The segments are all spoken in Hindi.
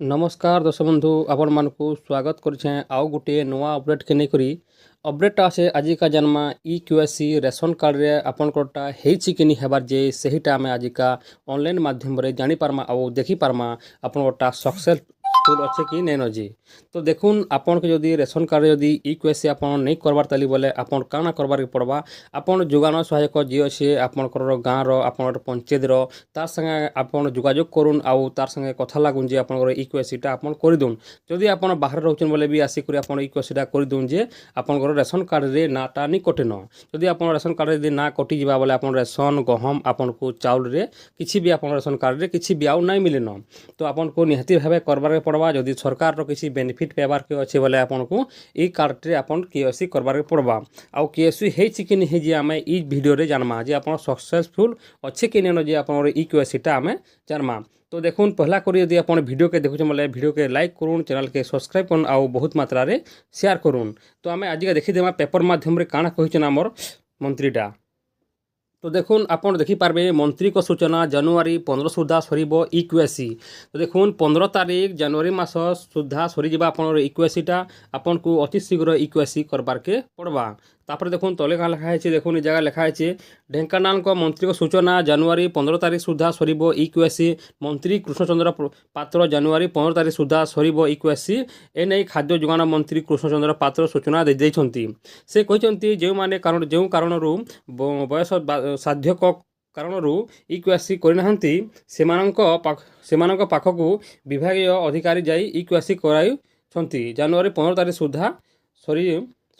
नमस्कार दर्शक बंधु आपण मानकु स्वागत करें आउ गोटे नुआ अपडेट के नहीं अपडेट आसे आजिका जन्मा ईक्यूएससी रेशन कार्ड रे आपनकोटा हेछि कि नहीं हेबार जे सहीटा आम आजिका ऑनलाइन माध्यम रे जानी पारमा आउ देखि पारमा आपनकोटा सक्सेसफुल अच्छे कि नहीं नजी। तो देखुन आपन के जदि रेशन कार्ड जदि ईक्यूएससी आपन नहीं करबार ताली बोले आपन काना करबार के पड़बा आपन जोगान सहायक जी अच्छे आपनकर गाँव आपन पंचायत तार संगे आपन जोगाजोग करुन आउ तार संगे कथा लागुन जे आपनकर ईक्यूएससीटा आपन कर दून जदि आपन बाहर रोचन बोले भी आसिक आपन ईक्यूएससीटा कर दून जे आपनकर रेशन कार्ड रे नाटा नहीं कटे न जदि आपन रेशन कार्ड रे ना कटि जा बोले आपन रेशन गहम आपन को चाउल रे किछि भी आपन रेशन कार्ड रे किछि भी आउ नहीं मिले न तो आपन को निहाती भाबे करबार के पड़बा जदि सरकार रो किछि बेनिफिट पेबार के अच्छे बोले आपन को ई कार्ड रे आपन केएससी करबार के पड़बा आउ केएससी हेछि कि नहीं जे आमे ई वीडियो रे जानमा जे आपन सक्सेसफुल अच्छे कि नहीं जे आपन ई केएससीटा आमे जानमा। तो देखुन पहला करी यदि आप वीडियो के देखुचे मतलब वीडियो के लाइक करूँ चैनल के सब्सक्राइब करूँ आउ बहुत मात्रा रे शेयर करूँ। तो आम आज देखीदेमा पेपर माध्यम काଣା कही आमर मंत्रीटा। तो देखुन आपन देखिपारे मंत्री को सूचना जनवरी 15 सुधा सर ईक्यूएससी। तो देखुन 15 तारीख जनवरी मास सुधा सरीजा आपन ईक्यूएससीटा आपन को अति शीघ्र ईक्यूएससी करबार के पड़वा। तापर देखुन तले क्या लिखाई देखुन जगह लिखाई ढेंकानाल मंत्री को सूचना जनवरी 15 तारीख सुधा सर ईक्यूएससी मंत्री कृष्णचंद्र पात्र जनवरी 15 तारीख सुधा सर ईक्यूएससी एने खाद्य जोगान मंत्री कृष्णचंद्र पात्र सूचना देते से कहते जो मैंने जो कारण बयस साध्यक कारणरू ईक्यूएससी करना पाखकू विभागीय अधिकारी जाई ईक्यूएससी कराई जनवरी 15 तारीख सुधा सर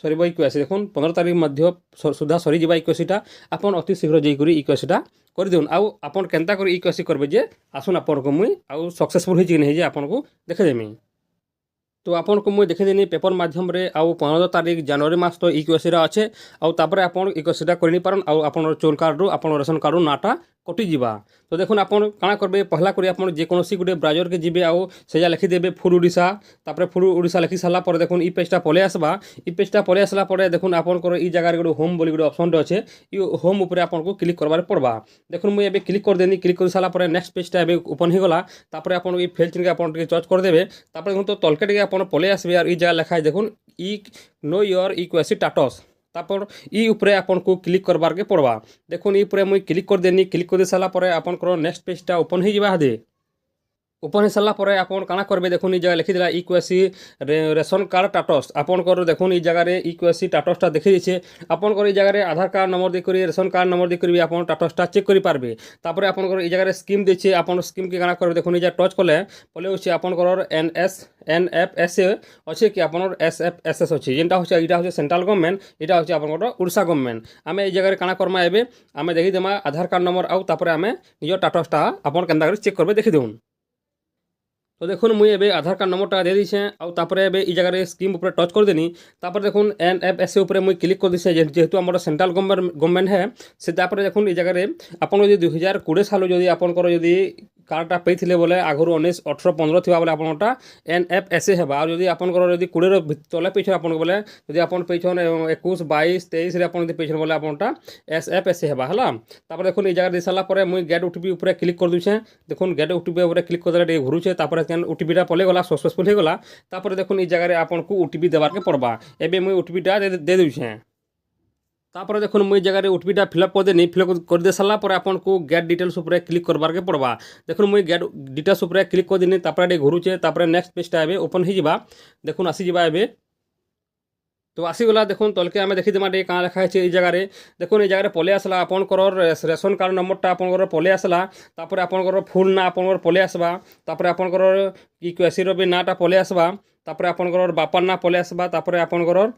ईक्यूएससी देखुन 15 तारीख सुधा सरीजा ईक्यूएससीटा आपन अति शीघ्र जाइए ईक्यूएससीटा कर दिउन आउ आपन केनता कर ईक्यूएससी करबे जे आसुन आपन को मुई आउ सक्सेसफुल होई नहीं जे आपन को देखेदेमी। तो आपन को मुझे देखेदेनी पेपर माध्यम रे आउ 15 तारीख जनवरी मास तो ईक्यूएससी अच्छे आउ तापर आपन ईक्यूएससीटा कर पारन आउ आपन चोल कार्ड रू आपन रेशन कार्ड रू नाटा कटिजा। तो देखुन आपन काଣା करबे पहला करी आपन जेकोसी गोटे ब्राउजर के जीवे आउ सेजा लिखिदेबे फुड ओडिशा तापर फुड ओडिशा लिखि सारा पर देखुन ई पेजटा पले आसबा ई पेजटा पले आसला पर देखुन आपन को ई जगह गोटे होम बोली गोटे ऑप्शन अच्छे ई होम ऊपर आपन को क्लिक करबार पड़बा। देखुन मुझे एबे क्लिक कर देनी क्लिक कर सारा पर नेक्स्ट पेजटा एबे ओपन हो गला तापर आपन ई फेल चिन्ह के आपन के चॉइस कर देबे तापर देखुन तो तलके टिके आपन पले आसबे और ई जगह लिखा देखुन ई नो योर ईक्यूएससी स्टेटस तापर ई उपरे आपन को क्लिक करबार के पड़वा। देखुन ई उपरे मुई क्लिक कर देनी क्लिक कर दे सारा पर आपन को नेक्स्ट पेजटा ओपन हो जावा दे ओपन हो सारा पर आपन काଣା करबे देखुन ई जगह लिखिदेला ईक्यूएससी रेशन कार्ड स्टेटस आपन को देखुन ई जगह रे ईक्यूएससी स्टेटसटा देखि दिछे आपन को ई जगह रे आधार कार्ड नंबर दे करी रेशन कार्ड नंबर दे करी आपन स्टेटसटा चेक करि पारबे। तापर आपन को ई जगह रे स्कीम देछे आपन स्कीम के काଣା करबे देखुन ई जगह टच कले पले होचे आपन को एनएफएस अच्छे कि आपन एसएफएसएस अच्छे जेनटा होचे इटा होचे सेंट्रल गवर्नमेंट इटा होचे आपन को ओडिशा गवर्नमेंट आम ए जगह काଣା करमा एबे आम देखिदेमा आधार कार्ड नंबर आउ तापर आम निज स्टेटसटा आपन केनता कर चेक करबे देखि देउन। तो देखुन मुझे एबे आधार कार्ड नंबरटा दे दीछे आउ तापर एबे ई जगह स्कीम ऊपर टच कर देनी तापर देखुन एनएफएस ऊपर मुझे क्लिक कर दीछे जेहेतु आम सेंट्रल गवर्नमेंट है से तापर देखुन ई जगह आपन जो 2020 साल जदि आपनकर जदि कार्डटा पेइथिले बोले आगुरी 19 18 15 थिबा बोले आपनटा एनएफएस हेबा और जदि आपनकर जदि 20 तले पेइछन आपन बोले जदि आपन पेइछन 21 22 23 रे आपन जदि पेइछन बोले आपनटा एसएफएस हेबा हला। तापर देखुन ई जगह दे साला परे मुई गेट ओटीपी ऊपर क्लिक कर दुछे देखुन गेट ओटीपी ऊपर क्लिक कर देले घुरुछे तापर केन ओटीपीटा पले गला सक्सेसफुल हो गला तापर देखुन ई जगह रे आपन को ओटीपी देबार के पड़बा एबे मुई ओटीपीटा दे दुछे तापर देखुन मुझे जगह ओटीपीटा फिलअप कर देनी फिलअप कर दे सारा पर आपन को गेट डिटेल्स ऊपर क्लिक करबार के पड़वा। देखुन मुझे गेट डिटेल्स ऊपर क्लिक कर देनी तापर घुरुचे तापर नेक्स्ट पेजटा एबे ओपन हो जावा देखुन आसीजा एबे तो आसीगला देखुन तलके आम देखीदेमा क्या लिखाई ई जगह देखुन ई जगह पले आसला आपनकर रेशन कार्ड नंबरटा आपनकर पले आसला तापर आपनकर फुल ना आपनकर पले आसबा तापर आपनकर ईक्यूएससी भी नाटा पले आसबा तापर आपनकर बापार ना पले आसबा तापर आपनकर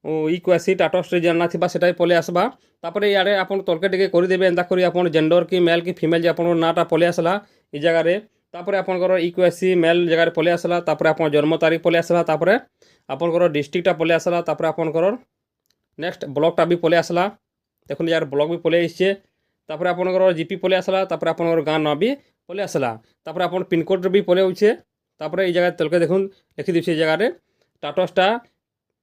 ईक्यूएससी स्टेटस रे जानना थिबा सेटा पले आसबा तापर यारे आपन तलके टिके कर देबे एंता करी आपन जेंडर की मेल की फीमेल जे आपन नाटा पले आसला ई जगह तापर आपनकर ईक्यूएससी मेल जगह पले आसला तापर आपन जन्म तारीख पले आसला तापर आपनकर डिस्ट्रिक्टटा पले आसला तापर आपनकर नेक्स्ट ब्लॉकटा भी पले आसला देखुन यार ब्लॉक भी पले आइछे तापर आपनकर जीपी पले आसला तापर आपनकर गाँव ना भी पले आसला तापर आपन पिन कोड भी पले होछे तापर ई जगह तलके देखुन लिखि दिछे ई जगह स्टेटसटा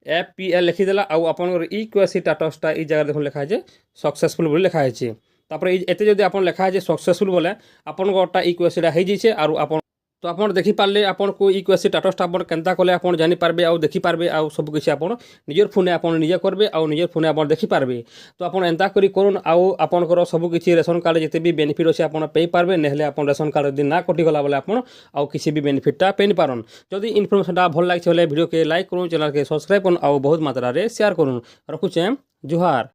एफपीएल लिखिदेला आउ आपनकर ईक्यूएससी स्टेटसटा ई जगह देखुन लिखा है सक्सेसफुल बोली लिखा है तापर एते जदि आपन लिखा है सक्सेसफुल बोले आपन गोटा ईक्यूएससीटा हो जाइए और आपन तो आप देखिपारे आपन को ईक्यूएससी स्टाटसटा आप केन्ता कले आप जानीपारे आउ देखिपारे आउ सबकिछि आप निजर फोने आप निजे करेंगे आउ निजर फोने आप देखिपारे। तो आप एंता करी करुन आउ आपनकर सबकिछि रेशन कार्ड जिते भी बेनिफिट अच्छे आप पारे नेले आप रेशन कार्ड यदि ना कटिगला बेले आप आउ किसी भी बेनिफिटा पाई पारन। जदि इनफर्मेशनटा भल लगे भिडियो के लाइक करूँ, चैनल के सब्सक्राइब करूँ आउ बहुत मात्रा रे शेयर करूँ। रखुचे जुहार।